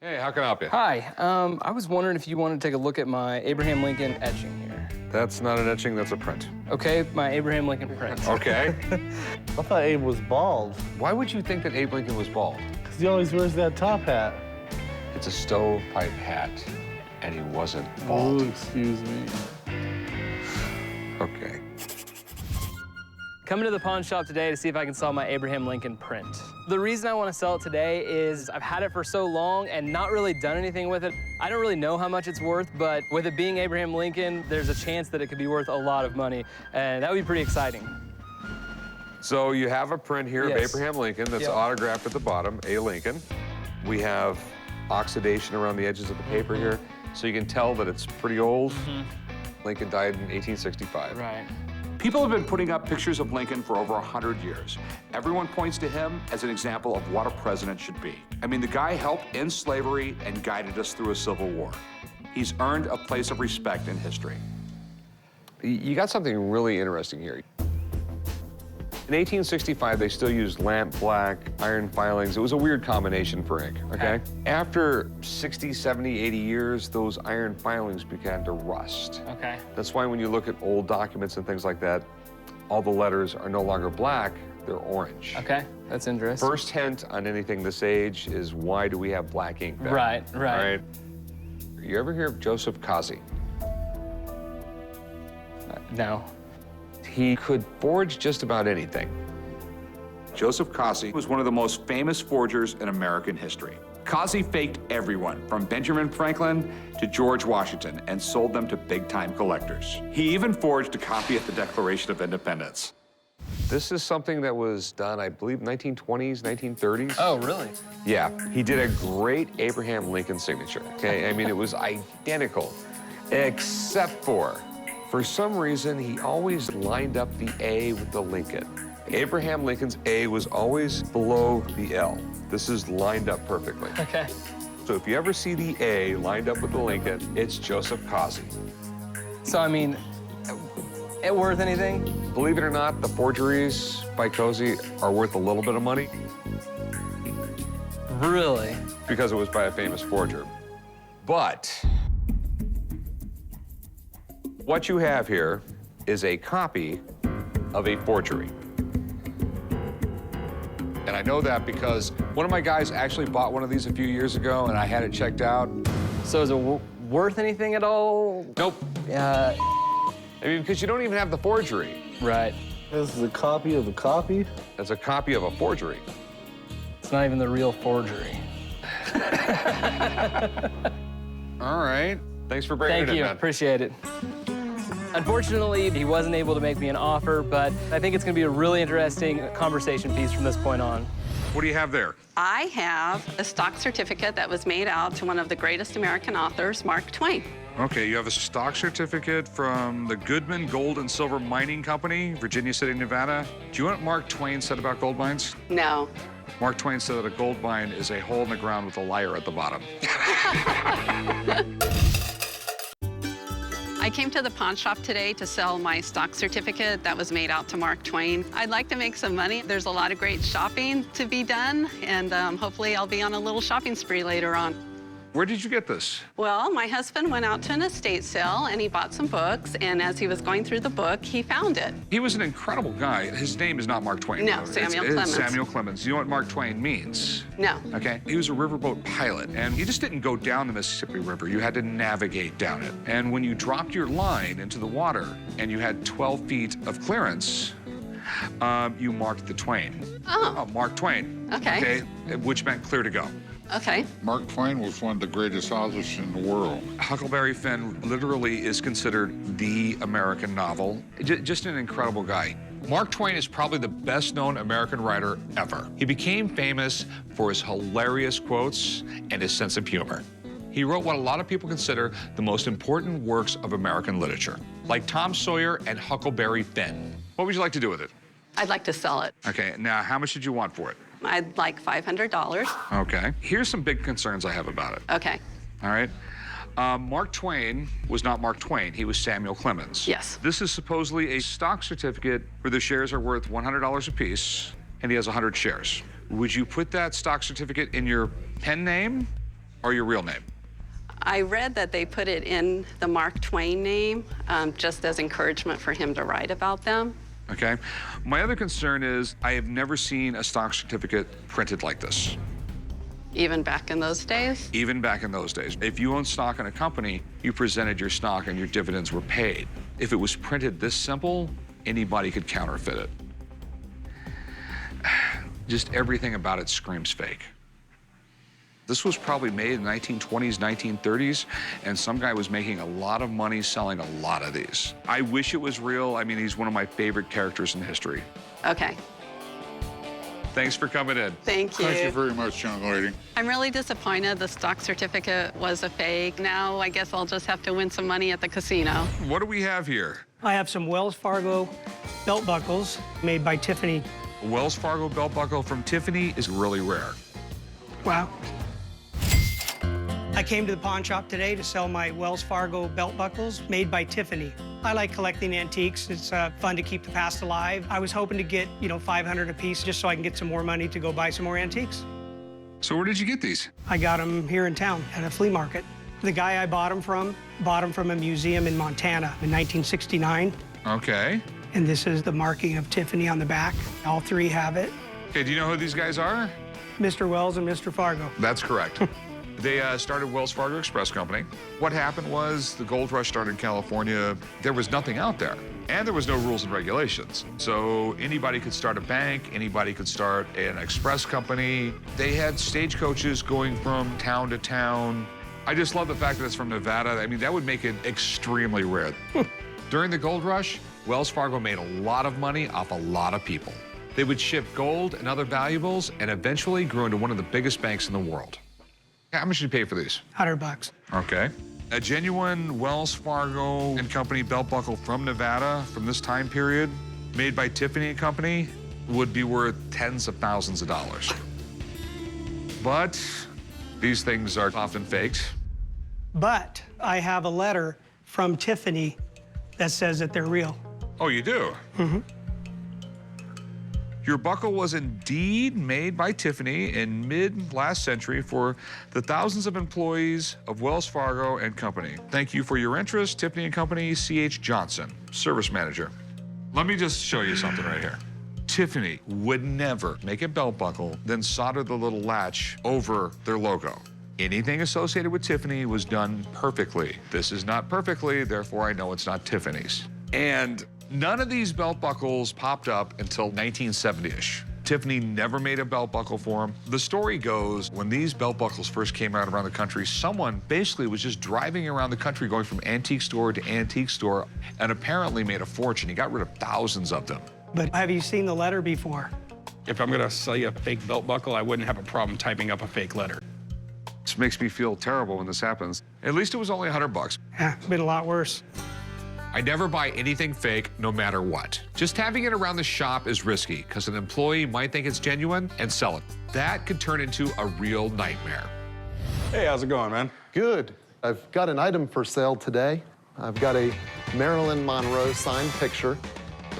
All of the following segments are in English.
Hey, how can I help you? Hi, I was wondering if you wanted to take a look at my Abraham Lincoln etching here. That's not an etching, that's a print. Okay, my Abraham Lincoln print. Okay. I thought Abe was bald. Why would you think that Abe Lincoln was bald? Because he always wears that top hat. It's a stovepipe hat, and he wasn't bald. Oh, excuse me. Okay. Coming to the pawn shop today to see if I can sell my Abraham Lincoln print. The reason I want to sell it today is I've had it for so long and not really done anything with it. I don't really know how much it's worth, but with it being Abraham Lincoln, there's a chance that it could be worth a lot of money, and that would be pretty exciting. So you have a print here Yes. of Abraham Lincoln that's Yep. autographed at the bottom, A. Lincoln. We have oxidation around the edges of the paper here, so you can tell that it's pretty old. Lincoln died in 1865. Right. People have been putting up pictures of Lincoln for over 100 years. Everyone points to him as an example of what a president should be. I mean, the guy helped end slavery and guided us through a civil war. He's earned a place of respect in history. You got something really interesting here. In 1865, they still used lamp black, iron filings. It was a weird combination for ink, okay? After 60, 70, 80 years, those iron filings began to rust. Okay. That's why when you look at old documents and things like that, all the letters are no longer black, they're orange. Okay, that's interesting. First hint on anything this age is why do we have black ink then? Right, right. All right? You ever hear of Joseph Kazi? No. He could forge just about anything. Joseph Kazi was one of the most famous forgers in American history. Kazi faked everyone from Benjamin Franklin to George Washington and sold them to big-time collectors. He even forged a copy of the Declaration of Independence. This is something that was done, I believe, 1920s, 1930s. Oh, really? Yeah, he did a great Abraham Lincoln signature, okay? I mean, it was identical, except for some reason, he always lined up the A with the Lincoln. Abraham Lincoln's A was always below the L. This is lined up perfectly. Okay. So if you ever see the A lined up with the Lincoln, it's Joseph Kazi. So, I mean, it worth anything? Believe it or not, the forgeries by Kazi are worth a little bit of money Really? because it was by a famous forger. But what you have here is a copy of a forgery. And I know that because one of my guys actually bought one of these a few years ago, and I had it checked out. So is it worth anything at all? Nope. Yeah. I mean, because you don't even have the forgery. Right. This is a copy of the copy? It's a copy of a forgery. It's not even the real forgery. All right. Thanks for bringing Thank it in, you. man. Appreciate it. Unfortunately, he wasn't able to make me an offer, but I think it's going to be a really interesting conversation piece from this point on. What do you have there? I have a stock certificate that was made out to one of the greatest American authors, Mark Twain. Okay, you have a stock certificate from the Goodman Gold and Silver Mining Company, Virginia City, Nevada. Do you know what Mark Twain said about gold mines? No. Mark Twain said that a gold mine is a hole in the ground with a liar at the bottom. I came to the pawn shop today to sell my stock certificate that was made out to Mark Twain. I'd like to make some money. There's a lot of great shopping to be done, and hopefully I'll be on a little shopping spree later on. Where did you get this? Well, my husband went out to an estate sale, and he bought some books, and as he was going through the book, he found it. He was an incredible guy. His name is not Mark Twain. No, though. Samuel It's Clemens. Samuel Clemens. You know what Mark Twain means? No. Okay, he was a riverboat pilot, and you just didn't go down the Mississippi River. You had to navigate down it. And when you dropped your line into the water and you had 12 feet of clearance, you marked the Twain. Oh. Mark Twain. Okay. Which meant clear to go. Okay. Mark Twain was one of the greatest authors in the world. Huckleberry Finn literally is considered the American novel. Just an incredible guy. Mark Twain is probably the best-known American writer ever. He became famous for his hilarious quotes and his sense of humor. He wrote what a lot of people consider the most important works of American literature, like Tom Sawyer and Huckleberry Finn. What would you like to do with it? I'd like to sell it. Okay, now how much did you want for it? I'd like $500. Okay, here's some big concerns I have about it. Okay. All right. Mark Twain was not Mark Twain. He was Samuel Clemens. Yes. This is supposedly a stock certificate where the shares are worth $100 apiece, and he has 100 shares. Would you put that stock certificate in your pen name or your real name? I read that they put it in the Mark Twain name just as encouragement for him to write about them. Okay. My other concern is I have never seen a stock certificate printed like this. Even back in those days? Even back in those days. If you owned stock in a company, you presented your stock and your dividends were paid. If it was printed this simple, anybody could counterfeit it. Just everything about it screams fake. This was probably made in the 1920s, 1930s, and some guy was making a lot of money selling a lot of these. I wish it was real. I mean, he's one of my favorite characters in history. Okay. Thanks for coming in. Thank you. Thank you very much, young lady. I'm really disappointed the stock certificate was a fake. Now I guess I'll just have to win some money at the casino. What do we have here? I have some Wells Fargo belt buckles made by Tiffany. A Wells Fargo belt buckle from Tiffany is really rare. Wow. I came to the pawn shop today to sell my Wells Fargo belt buckles made by Tiffany. I like collecting antiques. It's fun to keep the past alive. I was hoping to get, $500 a piece just so I can get some more money to go buy some more antiques. So where did you get these? I got them here in town at a flea market. The guy I bought them from a museum in Montana in 1969. Okay. And this is the marking of Tiffany on the back. All three have it. Okay, do you know who these guys are? Mr. Wells and Mr. Fargo. That's correct. They started Wells Fargo Express Company. What happened was the gold rush started in California. There was nothing out there, and there was no rules and regulations. So anybody could start a bank, anybody could start an express company. They had stagecoaches going from town to town. I just love the fact that it's from Nevada. I mean, that would make it extremely rare. During the gold rush, Wells Fargo made a lot of money off a lot of people. They would ship gold and other valuables and eventually grew into one of the biggest banks in the world. How much did you pay for these? $100. Okay. A genuine Wells Fargo and Company belt buckle from Nevada from this time period, made by Tiffany and Company, would be worth tens of thousands of dollars. But these things are often faked. But I have a letter from Tiffany that says that they're real. Oh, you do? Mm-hmm. Your buckle was indeed made by Tiffany in mid-last century for the thousands of employees of Wells Fargo and Company. Thank you for your interest, Tiffany and Company, C.H. Johnson, Service Manager. Let me just show you something right here. Tiffany would never make a belt buckle, then solder the little latch over their logo. Anything associated with Tiffany was done perfectly. This is not perfectly, therefore I know it's not Tiffany's. And none of these belt buckles popped up until 1970-ish. Tiffany never made a belt buckle for them. The story goes, when these belt buckles first came out around the country, someone basically was just driving around the country going from antique store to antique store and apparently made a fortune. He got rid of thousands of them. But have you seen the letter before? If I'm gonna sell you a fake belt buckle, I wouldn't have a problem typing up a fake letter. This makes me feel terrible when this happens. At least it was only $100. Yeah, it's been a lot worse. I never buy anything fake, no matter what. Just having it around the shop is risky, because an employee might think it's genuine and sell it. That could turn into a real nightmare. Hey, how's it going, man? Good. I've got an item for sale today. I've got a Marilyn Monroe signed picture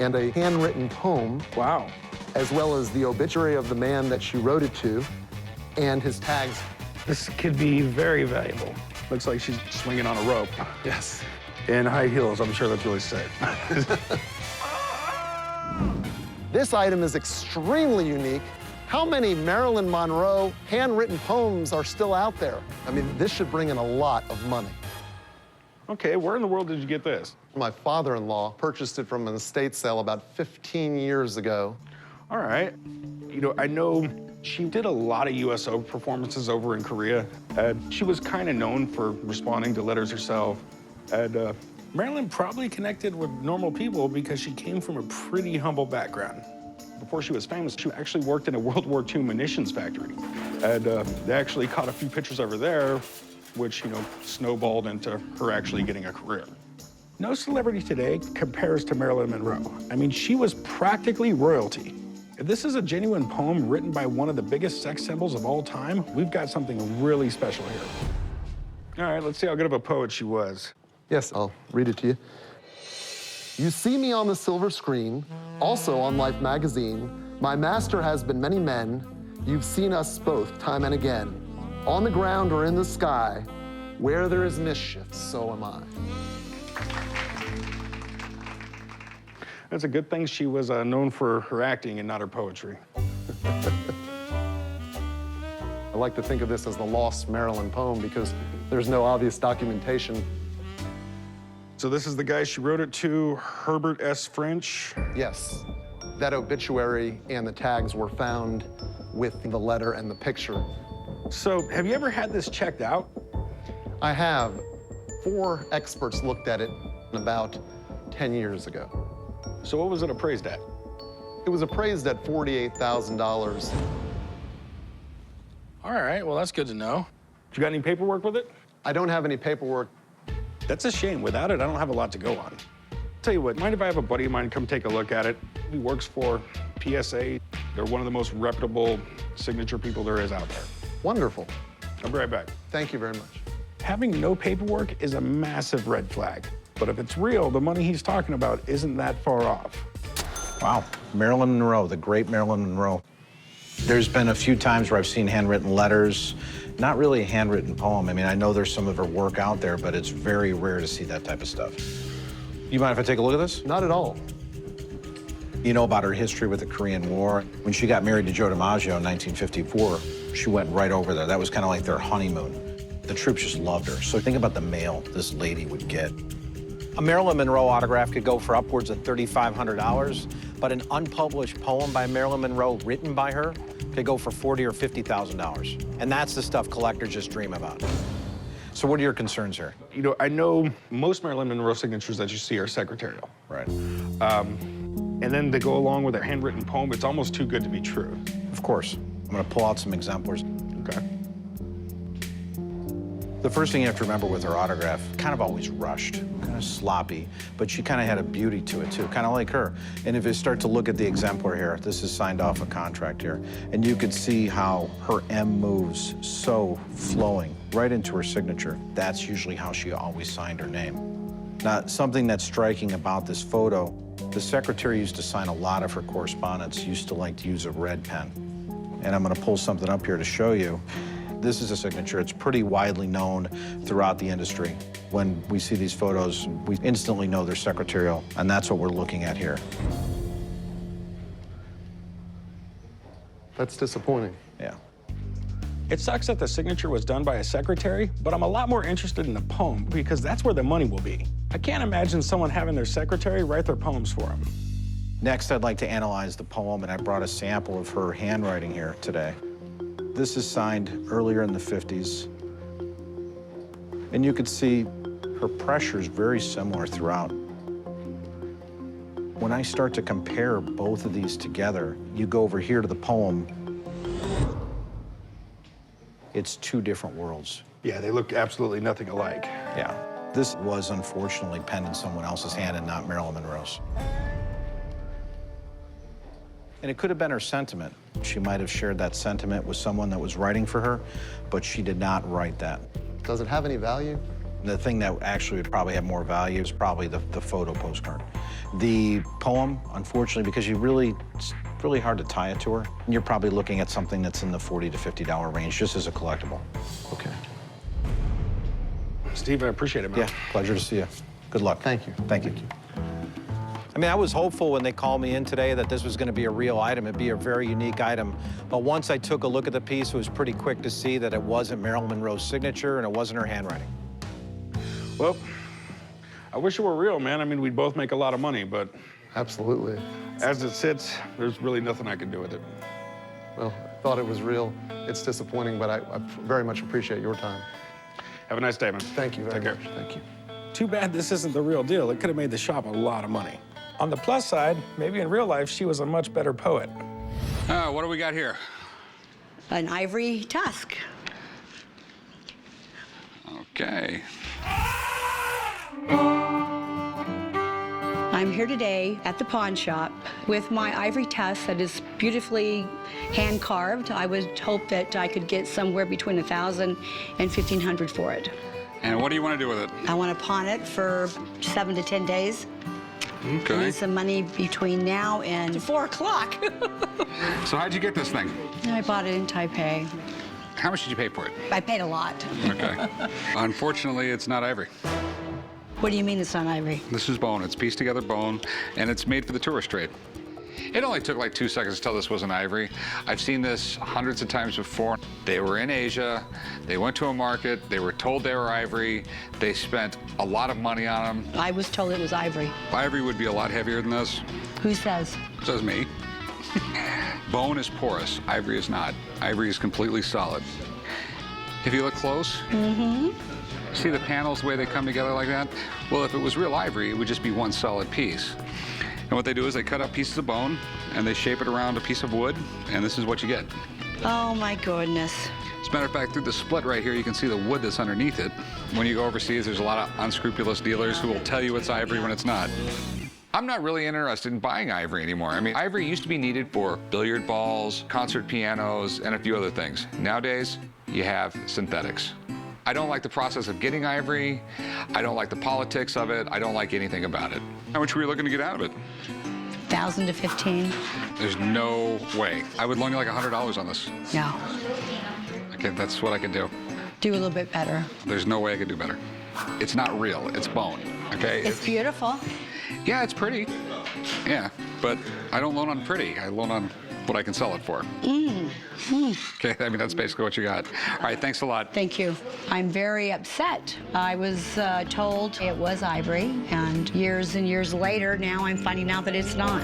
and a handwritten poem. Wow. As well as the obituary of the man that she wrote it to and his tags. This could be very valuable. Looks like she's swinging on a rope. Yes. In high heels, I'm sure that's really safe. This item is extremely unique. How many Marilyn Monroe handwritten poems are still out there? I mean, this should bring in a lot of money. Okay, where in the world did you get this? My father-in-law purchased it from an estate sale about 15 years ago. All right. I know she did a lot of USO performances over in Korea. She was kind of known for responding to letters herself. And Marilyn probably connected with normal people because she came from a pretty humble background. Before she was famous, she actually worked in a World War II munitions factory. And they actually caught a few pictures over there, which, snowballed into her actually getting a career. No celebrity today compares to Marilyn Monroe. I mean, she was practically royalty. If this is a genuine poem written by one of the biggest sex symbols of all time, we've got something really special here. All right, let's see how good of a poet she was. Yes, I'll read it to you. You see me on the silver screen, also on Life magazine. My master has been many men. You've seen us both time and again. On the ground or in the sky, where there is mischief, so am I. That's a good thing she was known for her acting and not her poetry. I like to think of this as the lost Marilyn poem because there's no obvious documentation. So this is the guy she wrote it to, Herbert S. French. Yes, that obituary and the tags were found with the letter and the picture. So have you ever had this checked out? I have. 4 experts looked at it about 10 years ago. So what was it appraised at? It was appraised at $48,000. All right, well, that's good to know. You got any paperwork with it? I don't have any paperwork. That's a shame. Without it, I don't have a lot to go on. Tell you what, mind if I have a buddy of mine come take a look at it? He works for PSA. They're one of the most reputable signature people there is out there. Wonderful. I'll be right back. Thank you very much. Having no paperwork is a massive red flag. But if it's real, the money he's talking about isn't that far off. Wow, Marilyn Monroe, the great Marilyn Monroe. There's been a few times where I've seen handwritten letters, not really a handwritten poem. I mean, I know there's some of her work out there, but it's very rare to see that type of stuff. You mind if I take a look at this? Not at all. You know about her history with the Korean War. When she got married to Joe DiMaggio in 1954, she went right over there. That was kind of like their honeymoon. The troops just loved her. So think about the mail this lady would get. A Marilyn Monroe autograph could go for upwards of $3,500, but an unpublished poem by Marilyn Monroe written by her could go for $40,000 or $50,000. And that's the stuff collectors just dream about. So what are your concerns here? You know, I know most Marilyn Monroe signatures that you see are secretarial. Right. And then to go along with a handwritten poem, it's almost too good to be true. Of course. I'm gonna pull out some exemplars. Okay. The first thing you have to remember with her autograph, kind of always rushed, kind of sloppy, but she kind of had a beauty to it too, kind of like her. And if you start to look at the exemplar here, this is signed off a contract here, and you could see how her M moves so flowing right into her signature. That's usually how she always signed her name. Now, something that's striking about this photo, the secretary used to sign a lot of her correspondence, used to like to use a red pen. And I'm gonna pull something up here to show you. This is a signature. It's pretty widely known throughout the industry. When we see these photos, we instantly know they're secretarial, and that's what we're looking at here. That's disappointing. Yeah. It sucks that the signature was done by a secretary, but I'm a lot more interested in the poem because that's where the money will be. I can't imagine someone having their secretary write their poems for them. Next, I'd like to analyze the poem, and I brought a sample of her handwriting here today. This is signed earlier in the 50s. And you could see her pressure is very similar throughout. When I start to compare both of these together, you go over here to the poem, it's 2 different worlds. Yeah, they look absolutely nothing alike. Yeah. This was unfortunately penned in someone else's hand and not Marilyn Monroe's. And it could have been her sentiment. She might have shared that sentiment with someone that was writing for her, but she did not write that. Does it have any value? The thing that actually would probably have more value is probably the photo postcard. The poem, unfortunately, because it's really hard to tie it to her, and you're probably looking at something that's in the $40 to $50 range, just as a collectible. Okay. Steve, I appreciate it, man. Yeah, pleasure to see you. Good luck. Thank you. Thank you. I mean, I was hopeful when they called me in today that this was going to be a real item. It'd be a very unique item. But once I took a look at the piece, it was pretty quick to see that it wasn't Marilyn Monroe's signature and it wasn't her handwriting. Well, I wish it were real, man. I mean, we'd both make a lot of money, but Absolutely. as it sits, there's really nothing I can do with it. Well, I thought it was real. It's disappointing, but I very much appreciate your time. Have a nice day, man. Thank you very Take much. care. Thank you. Too bad this isn't the real deal. It could have made the shop a lot of money. On the plus side, maybe in real life, she was a much better poet. What do we got here? An Ivory Tusk. Okay. I'm here today at the pawn shop with my Ivory Tusk that is beautifully hand-carved. I would hope that I could get somewhere between $1,000 and $1,500 for it. And what do you want to do with it? I want to pawn it for 7 to 10 days. I Okay. need some money between now and 4 o'clock. So how'd you get this thing? I bought it in Taipei. How much did you pay for it? I paid a lot. Okay. Unfortunately, it's not ivory. What do you mean it's not ivory? This is bone. It's pieced together bone, and it's made for the tourist trade. It only took like 2 seconds to tell this wasn't ivory. I've seen this hundreds of times before. They were in Asia. They went to a market. They were told they were ivory. They spent a lot of money on them. I was told it was ivory. Ivory would be a lot heavier than this. Who says? Says me. Bone is porous. Ivory is not. Ivory is completely solid. If you look close, see the panels, the way they come together like that? Well, if it was real ivory, it would just be one solid piece. And what they do is they cut up pieces of bone and they shape it around a piece of wood, and this is what you get. Oh my goodness. As a matter of fact, through the split right here, you can see the wood that's underneath it. When you go overseas, there's a lot of unscrupulous dealers who will tell you it's ivory when it's not. I'm not really interested in buying ivory anymore. I mean, ivory used to be needed for billiard balls, concert pianos, and a few other things. Nowadays, you have synthetics. I don't like the process of getting ivory. I don't like the politics of it. I don't like anything about it. How much were you looking to get out of it? 1,000 to 15. There's no way. I would loan you like $100 on this. No. Okay, that's what I can do. Do a little bit better. There's no way I could do better. It's not real. It's bone, okay? It's beautiful. Yeah, it's pretty. Yeah, but I don't loan on pretty. I loan on what I can sell it for. Okay, I mean, that's basically what you got. All right, thanks a lot. Thank you. I'm very upset. I was told it was ivory, and years later, now I'm finding out that it's not.